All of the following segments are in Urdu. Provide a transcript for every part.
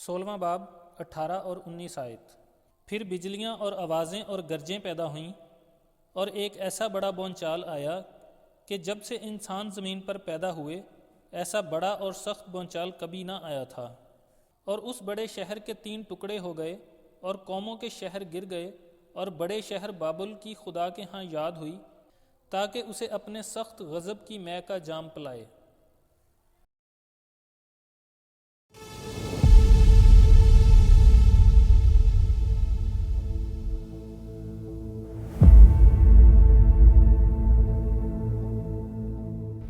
16واں باب 18 اور 19 آیت۔ پھر بجلیاں اور آوازیں اور گرجیں پیدا ہوئیں، اور ایک ایسا بڑا بونچال آیا کہ جب سے انسان زمین پر پیدا ہوئے ایسا بڑا اور سخت بونچال کبھی نہ آیا تھا۔ اور اس بڑے شہر کے 3 ٹکڑے ہو گئے، اور قوموں کے شہر گر گئے، اور بڑے شہر بابل کی خدا کے ہاں یاد ہوئی، تاکہ اسے اپنے سخت غضب کی مے کا جام پلائے۔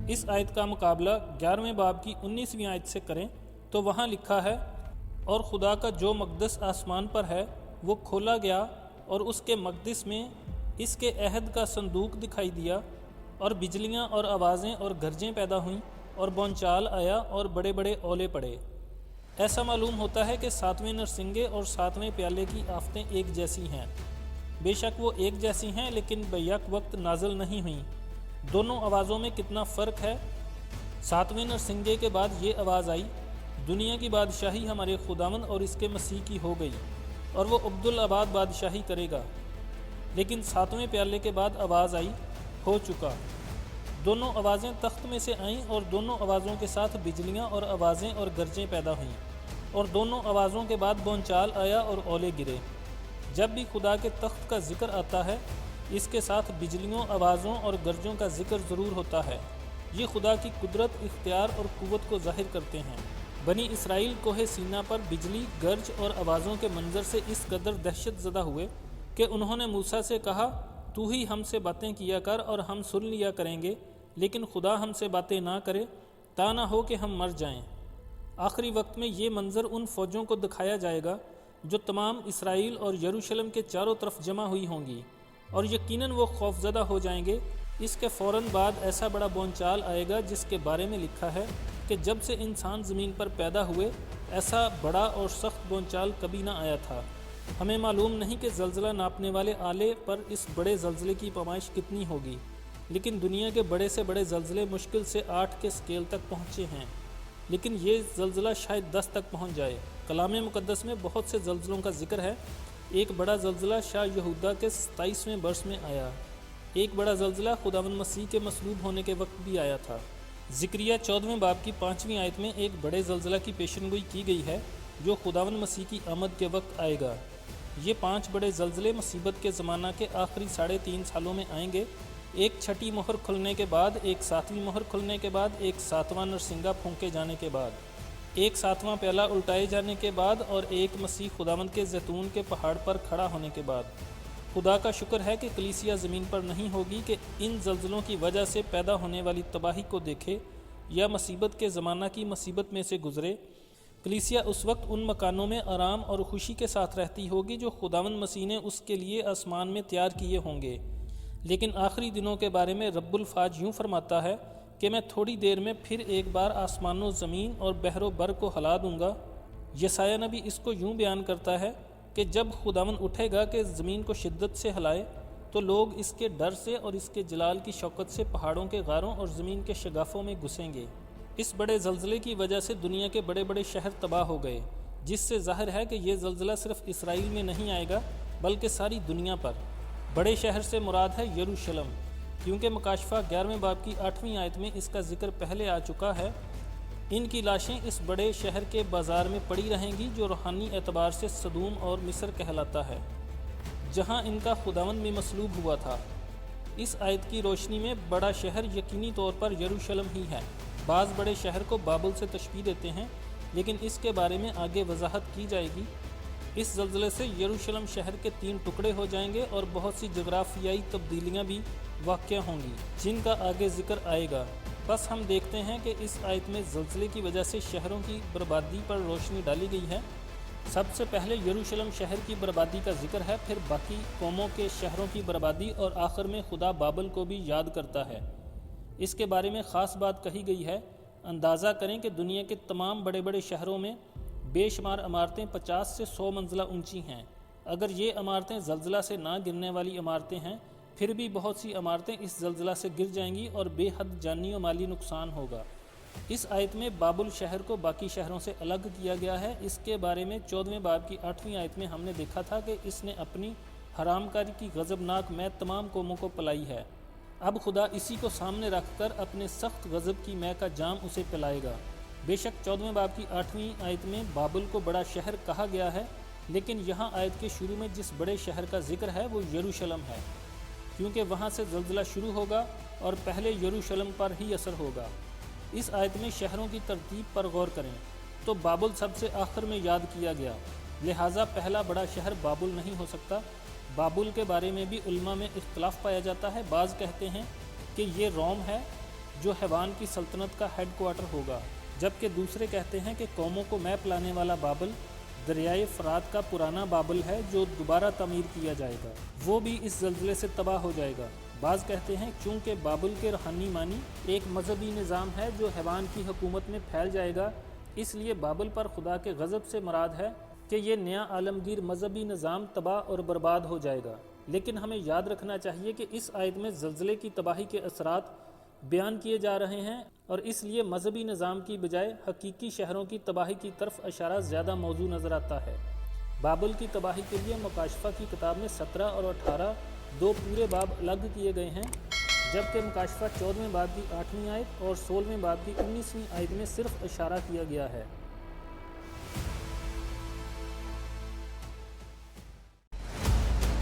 اس آیت کا مقابلہ 11ویں باب کی 19ویں آیت سے کریں تو وہاں لکھا ہے، اور خدا کا جو مقدس آسمان پر ہے وہ کھولا گیا، اور اس کے مقدس میں اس کے عہد کا صندوق دکھائی دیا، اور بجلیاں اور آوازیں اور گرجیں پیدا ہوئیں، اور بونچال آیا، اور بڑے بڑے اولے پڑے۔ ایسا معلوم ہوتا ہے کہ 7ویں نرسنگے اور 7ویں پیالے کی آفتیں ایک جیسی ہیں۔ بے شک وہ ایک جیسی ہیں، لیکن بیک وقت نازل نہیں ہوئیں۔ دونوں آوازوں میں کتنا فرق ہے۔ 7ویں نرسنگے کے بعد یہ آواز آئی، دنیا کی بادشاہی ہمارے خداوند اور اس کے مسیح کی ہو گئی، اور وہ عبدالآباد بادشاہی کرے گا۔ لیکن 7ویں پیالے کے بعد آواز آئی، ہو چکا۔ دونوں آوازیں تخت میں سے آئیں، اور دونوں آوازوں کے ساتھ بجلیاں اور آوازیں اور گرجیں پیدا ہوئیں، اور دونوں آوازوں کے بعد بونچال آیا اور اولے گرے۔ جب بھی خدا کے تخت کا ذکر آتا ہے، اس کے ساتھ بجلیوں، آوازوں اور گرجوں کا ذکر ضرور ہوتا ہے۔ یہ خدا کی قدرت، اختیار اور قوت کو ظاہر کرتے ہیں۔ بنی اسرائیل کوہ سینا پر بجلی، گرج اور آوازوں کے منظر سے اس قدر دہشت زدہ ہوئے کہ انہوں نے موسیٰ سے کہا، تو ہی ہم سے باتیں کیا کر اور ہم سن لیا کریں گے، لیکن خدا ہم سے باتیں نہ کرے، تا نہ ہو کہ ہم مر جائیں۔ آخری وقت میں یہ منظر ان فوجوں کو دکھایا جائے گا جو تمام اسرائیل اور یروشلم کے چاروں طرف جمع ہوئی ہوں گی، اور یقیناً وہ خوفزدہ ہو جائیں گے۔ اس کے فوراً بعد ایسا بڑا بونچال آئے گا جس کے بارے میں لکھا ہے کہ جب سے انسان زمین پر پیدا ہوئے ایسا بڑا اور سخت بونچال کبھی نہ آیا تھا۔ ہمیں معلوم نہیں کہ زلزلہ ناپنے والے آلے پر اس بڑے زلزلے کی پیمائش کتنی ہوگی، لیکن دنیا کے بڑے سے بڑے زلزلے مشکل سے 8 کے سکیل تک پہنچے ہیں، لیکن یہ زلزلہ شاید 10 تک پہنچ جائے۔ کلام مقدس میں بہت سے زلزلوں کا ذکر ہے۔ ایک بڑا زلزلہ شاہ یہودا کے 27ویں برس میں آیا۔ ایک بڑا زلزلہ خداوند مسیح کے مصلوب ہونے کے وقت بھی آیا تھا۔ زکریا 14ویں باب کی 5ویں آیت میں ایک بڑے زلزلہ کی پیشنگوئی کی گئی ہے جو خداوند مسیح کی آمد کے وقت آئے گا۔ یہ 5 بڑے زلزلے مصیبت کے زمانہ کے آخری 3.5 سالوں میں آئیں گے، ایک چھٹی مہر کھلنے کے بعد، ایک 7ویں مہر کھلنے کے بعد، ایک 7واں نرسنگا پھونکے جانے کے بعد، ایک 7واں پیالہ الٹائے جانے کے بعد، اور ایک مسیح خداوند کے زیتون کے پہاڑ پر کھڑا ہونے کے بعد۔ خدا کا شکر ہے کہ کلیسیا زمین پر نہیں ہوگی کہ ان زلزلوں کی وجہ سے پیدا ہونے والی تباہی کو دیکھے یا مصیبت کے زمانہ کی مصیبت میں سے گزرے۔ کلیسیا اس وقت ان مکانوں میں آرام اور خوشی کے ساتھ رہتی ہوگی جو خداوند مسیح نے اس کے لیے آسمان میں تیار کیے ہوں گے۔ لیکن آخری دنوں کے بارے میں رب الفاج یوں فرماتا ہے کہ میں تھوڑی دیر میں پھر ایک بار آسمان و زمین اور بحر و بر کو ہلا دوں گا۔ یسایہ نبی اس کو یوں بیان کرتا ہے کہ جب خداوند اٹھے گا کہ زمین کو شدت سے ہلائے، تو لوگ اس کے ڈر سے اور اس کے جلال کی شوکت سے پہاڑوں کے غاروں اور زمین کے شگافوں میں گھسیں گے۔ اس بڑے زلزلے کی وجہ سے دنیا کے بڑے بڑے شہر تباہ ہو گئے، جس سے ظاہر ہے کہ یہ زلزلہ صرف اسرائیل میں نہیں آئے گا بلکہ ساری دنیا پر۔ بڑے شہر سے مراد ہے یروشلم، کیونکہ مکاشفہ 11ویں باب کی 8ویں آیت میں اس کا ذکر پہلے آ چکا ہے۔ ان کی لاشیں اس بڑے شہر کے بازار میں پڑی رہیں گی جو روحانی اعتبار سے سدوم اور مصر کہلاتا ہے، جہاں ان کا خداوند بھی مصلوب ہوا تھا۔ اس آیت کی روشنی میں بڑا شہر یقینی طور پر یروشلم ہی ہے۔ بعض بڑے شہر کو بابل سے تشبیہ دیتے ہیں، لیکن اس کے بارے میں آگے وضاحت کی جائے گی۔ اس زلزلے سے یروشلم شہر کے 3 ٹکڑے ہو جائیں گے، اور بہت سی جغرافیائی تبدیلیاں بھی واقع ہوں گی جن کا آگے ذکر آئے گا۔ بس ہم دیکھتے ہیں کہ اس آیت میں زلزلے کی وجہ سے شہروں کی بربادی پر روشنی ڈالی گئی ہے۔ سب سے پہلے یروشلم شہر کی بربادی کا ذکر ہے، پھر باقی قوموں کے شہروں کی بربادی، اور آخر میں خدا بابل کو بھی یاد کرتا ہے۔ اس کے بارے میں خاص بات کہی گئی ہے۔ اندازہ کریں کہ دنیا کے تمام بڑے بڑے شہروں میں بے شمار عمارتیں 50 سے 100 منزلہ اونچی ہیں۔ اگر یہ عمارتیں زلزلہ سے نہ گرنے والی عمارتیں ہیں، پھر بھی بہت سی عمارتیں اس زلزلہ سے گر جائیں گی اور بے حد جانی و مالی نقصان ہوگا۔ اس آیت میں بابل شہر کو باقی شہروں سے الگ کیا گیا ہے۔ اس کے بارے میں 14ویں باب کی 8ویں آیت میں ہم نے دیکھا تھا کہ اس نے اپنی حرام کاری کی غضبناک میں تمام قوموں کو پلائی ہے۔ اب خدا اسی کو سامنے رکھ کر اپنے سخت غضب کی میں کا جام اسے پلائے گا۔ بے شک 14ویں باب کی 8ویں آیت میں بابل کو بڑا شہر کہا گیا ہے، لیکن یہاں آیت کے شروع میں جس بڑے شہر کا ذکر ہے وہ یروشلم ہے، کیونکہ وہاں سے زلزلہ شروع ہوگا اور پہلے یروشلم پر ہی اثر ہوگا۔ اس آیت میں شہروں کی ترتیب پر غور کریں تو بابل سب سے آخر میں یاد کیا گیا، لہٰذا پہلا بڑا شہر بابل نہیں ہو سکتا۔ بابل کے بارے میں بھی علماء میں اختلاف پایا جاتا ہے۔ بعض کہتے ہیں کہ یہ روم ہے جو حیوان کی سلطنت کا ہیڈ کوارٹر ہوگا، جبکہ دوسرے کہتے ہیں کہ قوموں کو میپ لانے والا بابل دریائے فرات کا پرانا بابل ہے جو دوبارہ تعمیر کیا جائے گا، وہ بھی اس زلزلے سے تباہ ہو جائے گا۔ بعض کہتے ہیں چونکہ بابل کے روحانی معنی ایک مذہبی نظام ہے جو حیوان کی حکومت میں پھیل جائے گا، اس لیے بابل پر خدا کے غضب سے مراد ہے کہ یہ نیا عالمگیر مذہبی نظام تباہ اور برباد ہو جائے گا۔ لیکن ہمیں یاد رکھنا چاہیے کہ اس آیت میں زلزلے کی تباہی کے اثرات بیان کیے جا رہے ہیں، اور اس لیے مذہبی نظام کی بجائے حقیقی شہروں کی تباہی کی طرف اشارہ زیادہ موزوں نظر آتا ہے۔ بابل کی تباہی کے لیے مکاشفہ کی کتاب میں 17 اور 18 دو پورے باب الگ کیے گئے ہیں، جبکہ مکاشفہ 14ویں باب کی 8ویں آیت اور 16ویں باب کی 19ویں آیت میں صرف اشارہ کیا گیا ہے۔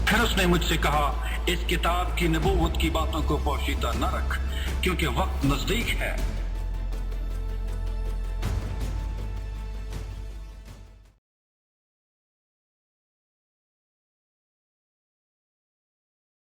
پھر اس نے مجھ سے کہا، اس کتاب کی نبوت کی باتوں کو پوشیدہ نہ رکھ، کیونکہ وقت نزدیک ہے۔